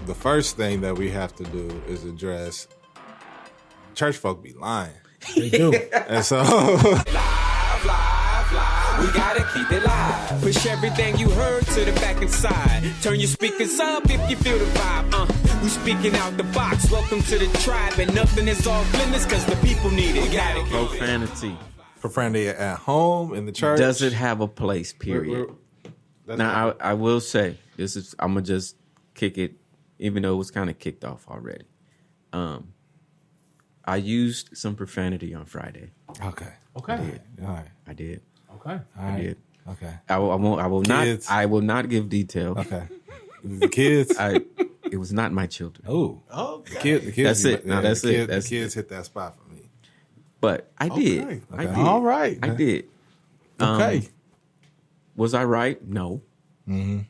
the first thing that we have to do is address church folk be lying. They do. And so We gotta keep it live. Push everything you heard to the back and side. Turn your speakers up if you feel the vibe. We speaking out the box. Welcome to the tribe. And nothing is off limits because the people need it. We gotta keep Profanity. profanity at home, in the church. Does it have a place, period? Now, I will say, I'm going to just kick it, even though it was kind of kicked off already. I used some profanity on Friday. Okay. Okay. All right. I did. Okay. I did. Okay. I will Kids. not. I will not give detail. Okay. The kids. It was not my children. Oh. The kids. That's it. No, that's the it. kids, That's the kids hit that spot for me. But I did. Okay. I did. All right. I did. Okay. Was I right? No. Mm-hmm.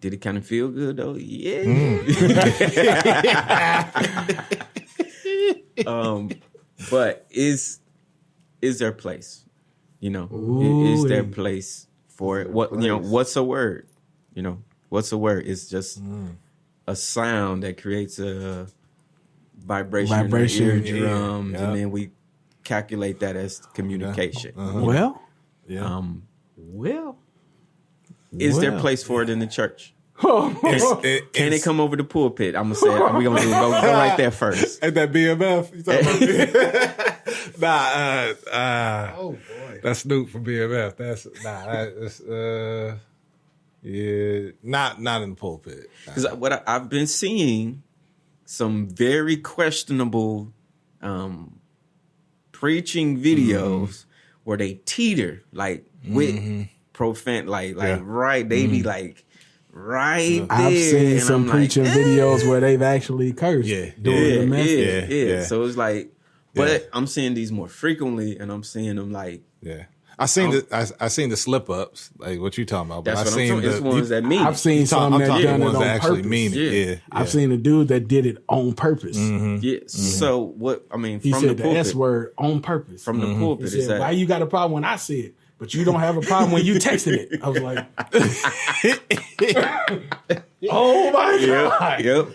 Did it kind of feel good though? Yeah. But is there a place? You know, is there a place for it? What what's a word? You know, what's a word? It's just a sound that creates a vibration in our eardrums, and then we calculate that as communication. Well. Yeah. Well. Is there a place for it in the church? Oh, Can it come over the pulpit? I'm gonna say it. We're gonna go right there first. Ain't that BMF? You talking about oh boy, that's Snoop from BMF. That's yeah, not in the pulpit. Because what I've been seeing some very questionable preaching videos where they teeter like with profane, like right. They be like right there. I've seen and some I'm preaching like, videos where they've actually cursed during the message. Yeah. So it's like, but I'm seeing these more frequently, and I'm seeing them like, I seen the slip ups, like what you talking about. But that's I what I'm seen talking. It's ones that mean. I've seen some that done it ones on that actually purpose. mean it. Yeah. I've seen a dude that did it on purpose. Yeah. So what? I mean, He from said the the pulpit, S word on purpose. from the pulpit, He is said, that why you got a problem when I say it, but you don't have a problem when you texting it? I was like, oh my God. Yep.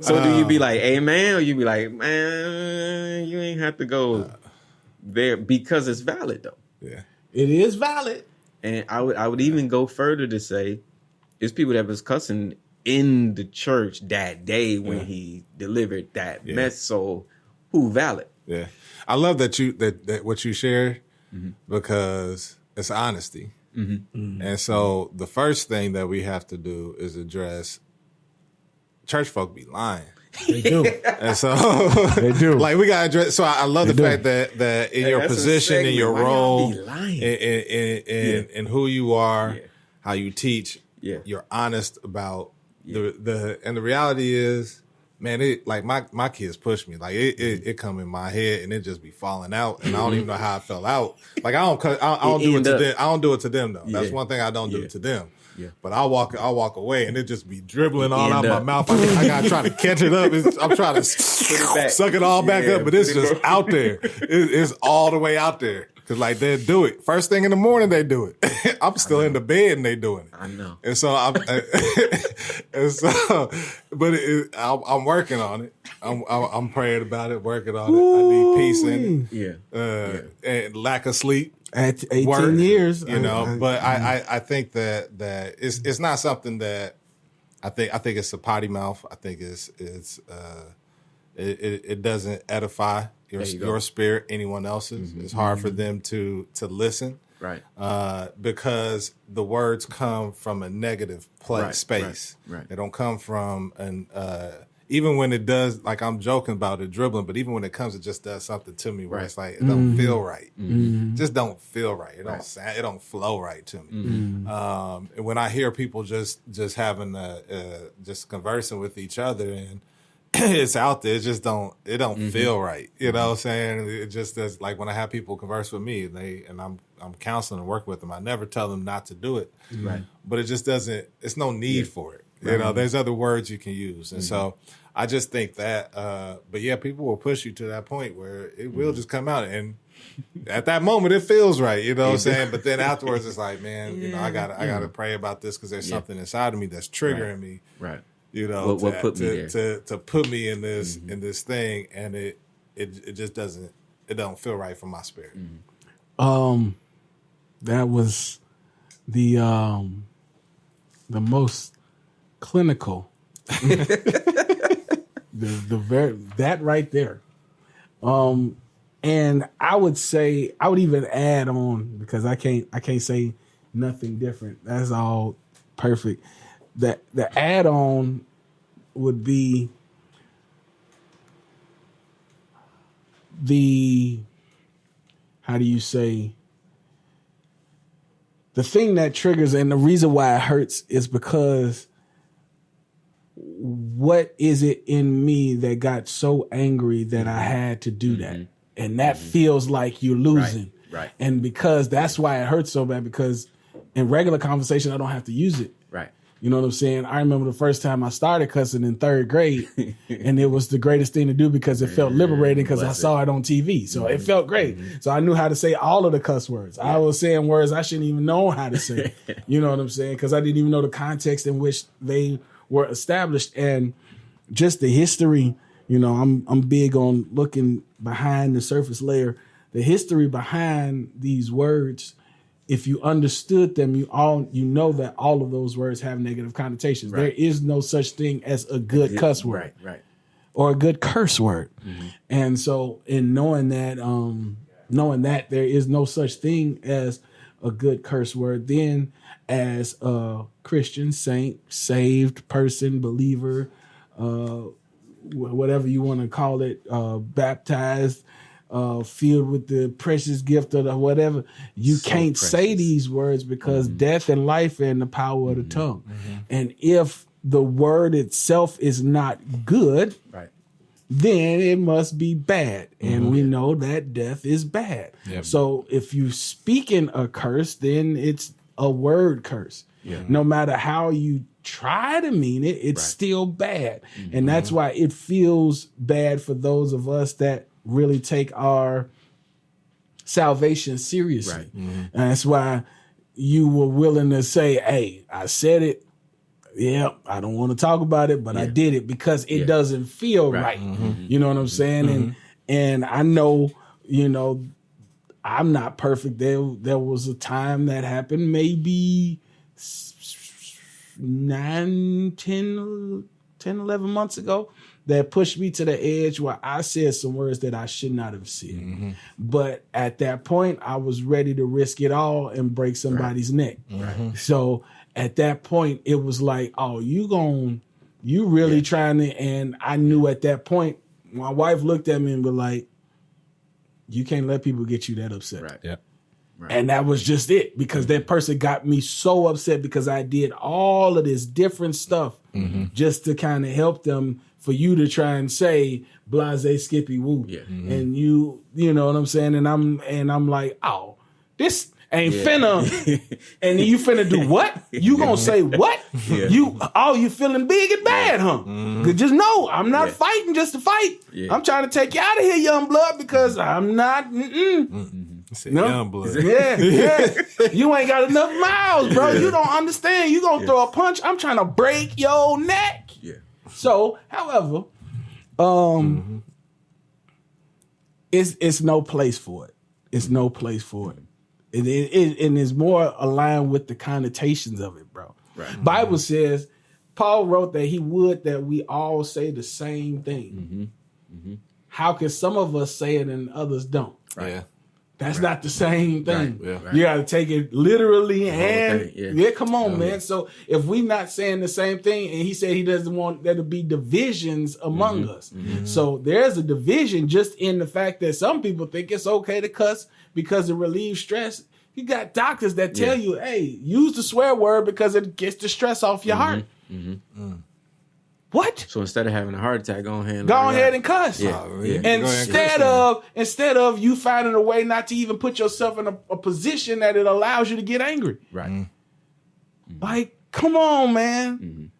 So do you be like, amen, or you be like, man, you ain't have to go there because it's valid though. Yeah. It is valid. And I would even go further to say, it's people that was cussing in the church that day when he delivered that mess. So who valid? Yeah. I love that that what you shared because it's honesty. And so the first thing that we have to do is address church folk be lying. They do. And so They do. like we gotta address. So I love the fact that in your that's a position, in segment. your Why y'all role, be lying? in who you are, how you teach, Yeah. you're honest about the and the reality is, man, it like my kids push me. Like it come in my head and it just be falling out, and I don't even know how it fell out. Like I don't do it to them. I don't do it to them though. That's one thing I don't do it to them. Yeah. But I'll walk away and it just be dribbling all out end my up. mouth. I gotta try to catch it up. I'm trying to back. suck it all back Yeah, up, but it's put it just out there. It's all the way out there. Cause like they do it first thing in the morning. They do it. I'm still in the bed and they doing it. I know. And so I'm working on it. I'm praying about it, working on it. I need peace in it. And lack of sleep. At 18 Work, years. you know. But I think that it's not something that I think it's a potty mouth. I think it doesn't edify your spirit, anyone else's. It's hard for them to listen. Right. Because the words come from a negative space. Right. They don't come from even when it does, like I'm joking about it dribbling, but even when it comes, it just does something to me where it's like, it don't feel right. It just don't feel right. It don't sound, it don't flow right to me. And when I hear people just having just conversing with each other and it's out there, it don't feel right. You know what I'm saying? It just does. Like when I have people converse with me and I'm counseling and work with them, I never tell them not to do it. Right. But it just doesn't, it's no need for it. You know, there's other words you can use. And so I just think that, but yeah, people will push you to that point where it will just come out. And at that moment, it feels right. You know what I'm saying? But then afterwards, it's like, man, you know, I gotta pray about this because there's something inside of me that's triggering me. Right. You know, what put me there? To put me in this thing, and it just doesn't feel right for my spirit. That was the most clinical. That right there. And I would even add on, because I can't say nothing different. That's all perfect. That the add on would be the thing that triggers, and the reason why it hurts is because what is it in me that got so angry that I had to do that? And that feels like you're losing. Right. And because that's why it hurts so bad, because in regular conversation, I don't have to use it. Right. You know what I'm saying? I remember the first time I started cussing in 3rd grade, and it was the greatest thing to do because it felt liberating because I saw it on TV. So it felt great. So I knew how to say all of the cuss words. I was saying words I shouldn't even know how to say. You know what I'm saying? Because I didn't even know the context in which they were established. And just the history, you know, I'm big on looking behind the surface layer. The history behind these words, if you understood them, you know that all of those words have negative connotations. Right. There is no such thing as a good cuss word, or a good curse word. And so, in knowing that there is no such thing as a good curse word, then as a Christian, saint, saved person, believer, whatever you want to call it, baptized, filled with the precious gift of the whatever, you can't say these words because death and life are in the power of the tongue. And if the word itself is not good, then it must be bad. And we know that death is bad. So if you speaking a curse, then it's a word curse. No matter how you try to mean it, it's still bad. And that's why it feels bad for those of us that really take our salvation seriously. And that's why you were willing to say, hey, I said it. Yeah, I don't want to talk about it, but I did it because it doesn't feel right. You know what I'm saying? And I know, you know, I'm not perfect. There was a time that happened maybe 10, 11 months ago that pushed me to the edge where I said some words that I should not have said. But at that point, I was ready to risk it all and break somebody's neck. So at that point, it was like, oh, you really trying to, and I knew at that point, my wife looked at me and was like, you can't let people get you that upset. And that was just it, because that person got me so upset because I did all of this different stuff just to kind of help them, for you to try and say blase skippy woo. And you know what I'm saying? And I'm like, oh, this ain't finna. And you finna do what? You gonna say what? You feeling big and bad, huh? Just know I'm not fighting just to fight. I'm trying to take you out of here, young blood, because I'm not. Young blood. You ain't got enough miles, bro. You don't understand. You gonna throw a punch. I'm trying to break your neck. So, however, it's no place for it. It's no place for it. And it's more aligned with the connotations of it, bro. Bible says, Paul wrote that he would that we all say the same thing. How can some of us say it and others don't? That's not the same thing. You got to take it literally. And come on, man. So if we not saying the same thing, and he said he doesn't want there to be divisions among us. So there's a division just in the fact that some people think it's okay to cuss because it relieves stress. You got doctors that tell you, hey, use the swear word because it gets the stress off your heart. What? So instead of having a heart attack, go ahead and cuss. Instead of you finding a way not to even put yourself in a position that it allows you to get angry. Like, come on, man.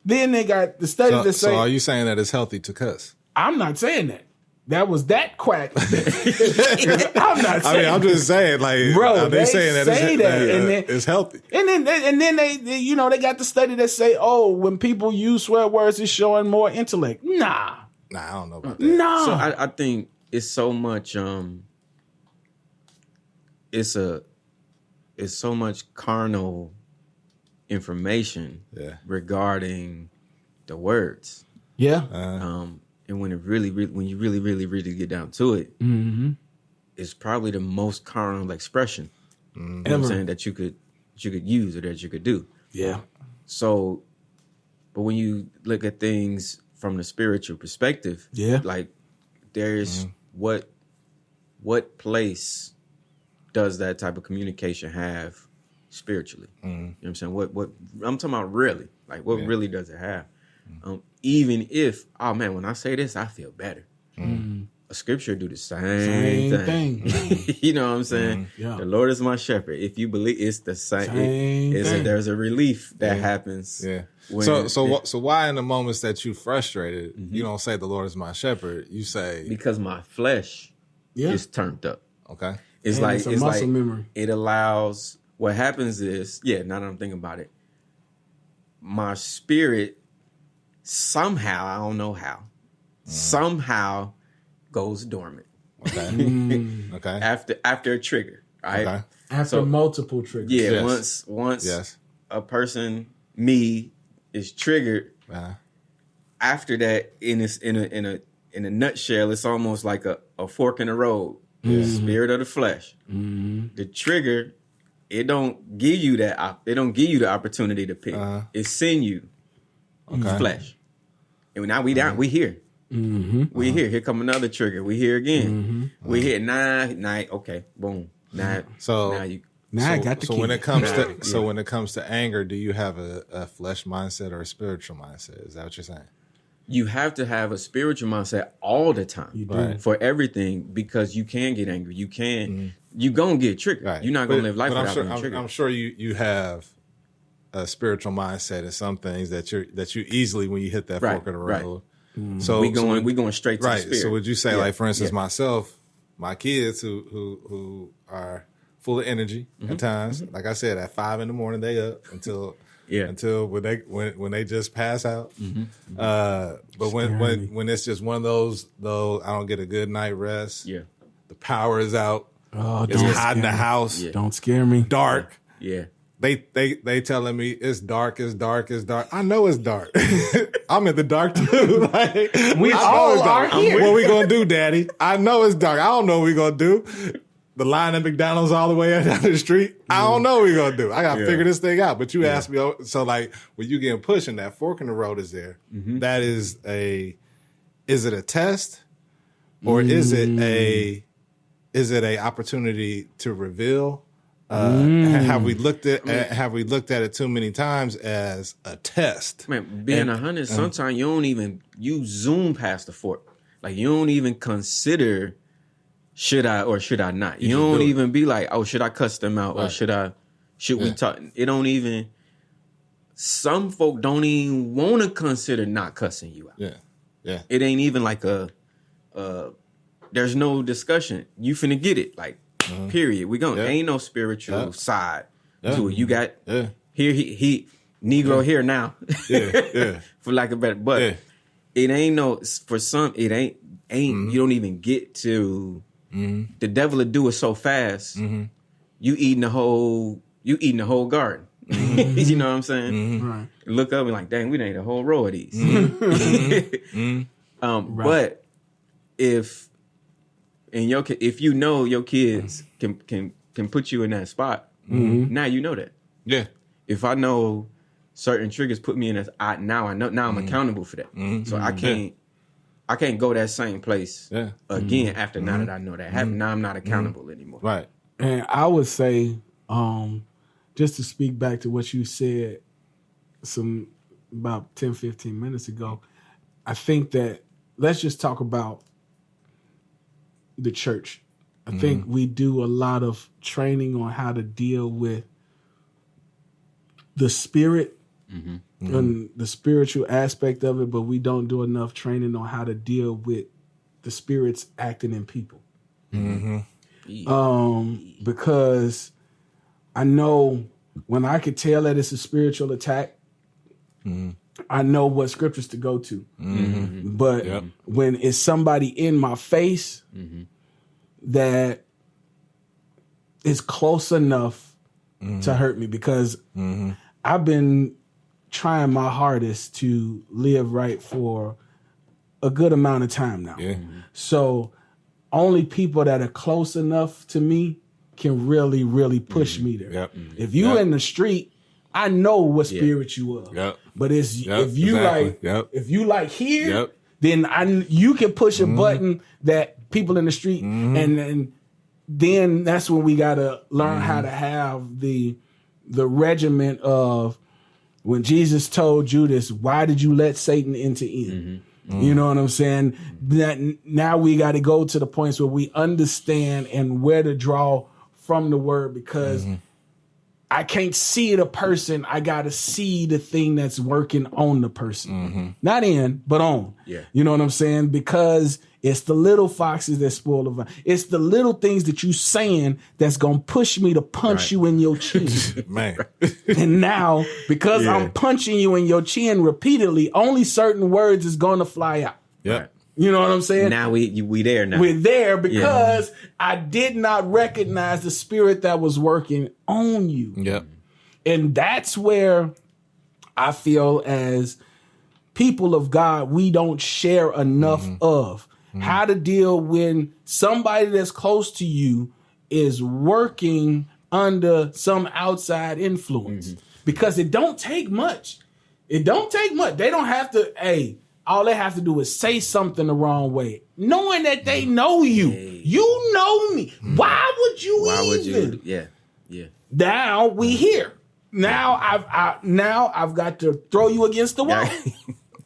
Then they got the studies that say. So are you saying that it's healthy to cuss? I'm not saying that. that was that quack. I'm not saying. I'm just saying, like, bro, they saying that, say that, and and then, it's healthy. And then they they got the study that say, oh, when people use swear words, it's showing more intellect. Nah, I don't know about that. nah. So I think it's so much. It's so much carnal information regarding the words. Yeah. And when you really get down to it, it's probably the most carnal expression. You know what I'm saying, that you could use or that you could do. Yeah. So, but when you look at things from the spiritual perspective, like there's what place does that type of communication have spiritually? You know what I'm saying? What I'm talking about really, like what really does it have? Even if, oh man, when I say this, I feel better. A scripture do the same thing. You know what I'm saying? Yeah. The Lord is my shepherd. If you believe, it's the same thing. There's a relief that happens. Yeah. When So why in the moments that you frustrated, you don't say the Lord is my shepherd? You say because my flesh is turned up. Okay. It's a muscle memory. It allows. What happens is, now that I'm thinking about it, my spirit somehow, I don't know how, somehow goes dormant. Okay. Okay. After a trigger, right? Okay. After multiple triggers. Yeah. Yes. Once a person, me, is triggered. After that, in a nutshell, it's almost like a fork in the road. Spirit of the flesh. The trigger, it don't give you that. It don't give you the opportunity to pick. It send you flesh. And now we down. We here. We here. Here come another trigger. We here again. We here. Nah. Okay. Boom. Now. So now you. Now I got the key. When it comes to when it comes to anger, do you have a flesh mindset or a spiritual mindset? Is that what you're saying? You have to have a spiritual mindset all the time. You do. For everything, because you can get angry. You can. You gonna get triggered. Right. You're not gonna live life without being triggered. I'm sure you have a spiritual mindset in some things that you easily, when you hit that fork in the road. So we going straight to the spirit. So would you say, like, for instance, myself, my kids who are full of energy at times, like I said, at 5 a.m. they up until when they just pass out. But when it's just one of those, though, I don't get a good night rest. Yeah, the power is out. Oh, it's hot in the house. Yeah. Don't scare me. Dark. Yeah. They telling me it's dark. I know it's dark. I'm in the dark too. Like, we all are here. What we gonna do, Daddy? I know it's dark. I don't know what we gonna do. The line at McDonald's all the way down the street. I don't know what we gonna do. I gotta figure this thing out. But you asked me, so like when you getting pushed and that fork in the road is there, that is it a test, or is it a opportunity to reveal? Have we looked at it too many times as a test? Man, being 100, sometimes you zoom past the fork. Like, you don't even consider should I or should I not. You don't even be like, oh, should I cuss them out or should we talk? It don't even. Some folk don't even want to consider not cussing you out. Yeah. It ain't even like there's no discussion. You finna get it. Like, period. We gonna ain't no spiritual side to it. You got here he Negro here now. For lack of better. But it ain't no, for some it ain't you don't even get to the devil will do it so fast. You eating the whole garden. You know what I'm saying? Right. Look up and like, dang, we done ate a whole row of these. But if you know your kids can put you in that spot, now you know that. Yeah. If I know certain triggers put me in now I'm accountable for that. So I can't go that same place again after now that I know that happened. Now I'm not accountable anymore. Right. And I would say, just to speak back to what you said about 10, 15 minutes ago, I think that let's just talk about the church. I think we do a lot of training on how to deal with the spirit and the spiritual aspect of it, but we don't do enough training on how to deal with the Spirit's acting in people. Mm-hmm. Because I know when I could tell that it's a spiritual attack, I know what scriptures to go to. But when it's somebody in my face that is close enough to hurt me, because I've been trying my hardest to live right for a good amount of time now. So only people that are close enough to me can really, really push me there. If you in the street, I know what spirit you are. But it's if you if you like here, then you can push a button that people in the street, and then that's when we gotta learn how to have the regiment of when Jesus told Judas, "Why did you let Satan enter in?" You know what I'm saying? That now we got to go to the points where we understand and where to draw from the word, because I can't see the person. I got to see the thing that's working on the person. Not in, but on. You know what I'm saying? Because it's the little foxes that spoil the vine. It's the little things that you saying that's going to push me to punch you in your chin. Man. And now, because I'm punching you in your chin repeatedly, only certain words is going to fly out. You know what I'm saying? Now we there now. We're there because I did not recognize the spirit that was working on you. And that's where I feel as people of God, we don't share enough of how to deal when somebody that's close to you is working under some outside influence. Because it don't take much. It don't take much. They don't have to, all they have to do is say something the wrong way, knowing that they know you. You know me. Why would you even? Now we here. Now I've got to throw you against the wall.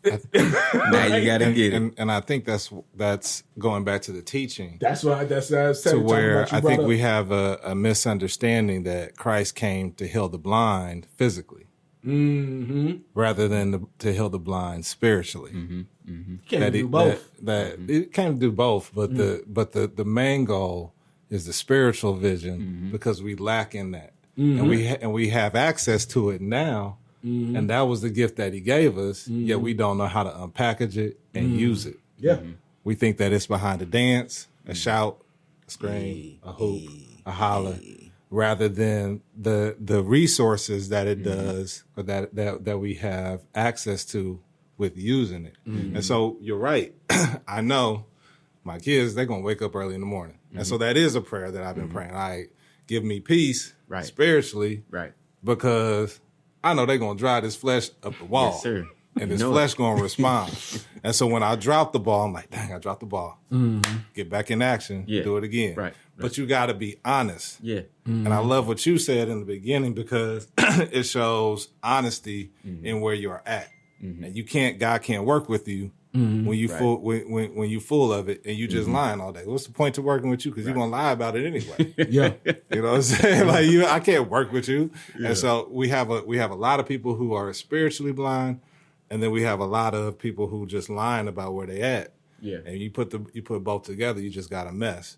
Now you got to get it. And I think that's going back to the teaching. That's to where I think we have a misunderstanding that Christ came to heal the blind physically. Rather than to heal the blind spiritually. Can't do both. It can do both, but the main goal is the spiritual vision, because we lack in that, and we have access to it now, and that was the gift that He gave us. Yet we don't know how to unpackage it and use it. We think that it's behind a dance, a shout, a scream, a hoop, a holler, rather than the resources that it does, or that we have access to with using it. And so you're right. I know my kids, they're going to wake up early in the morning. And so that is a prayer that I've been praying. Give me peace spiritually, because I know they're going to drive this flesh up the wall. Yes, sir. And this flesh going to respond. And so when I drop the ball, I'm like, dang, I dropped the ball. Get back in action, do it again. But you got to be honest. And I love what you said in the beginning, because it shows honesty in where you're at. And God can't work with you when you when you full of it and you just lying all day. What's the point to working with you? Because you're gonna lie about it anyway. You know what I'm saying? Like I can't work with you. And so we have a lot of people who are spiritually blind, and then we have a lot of people who just lying about where they at. And you put both together, you just got a mess.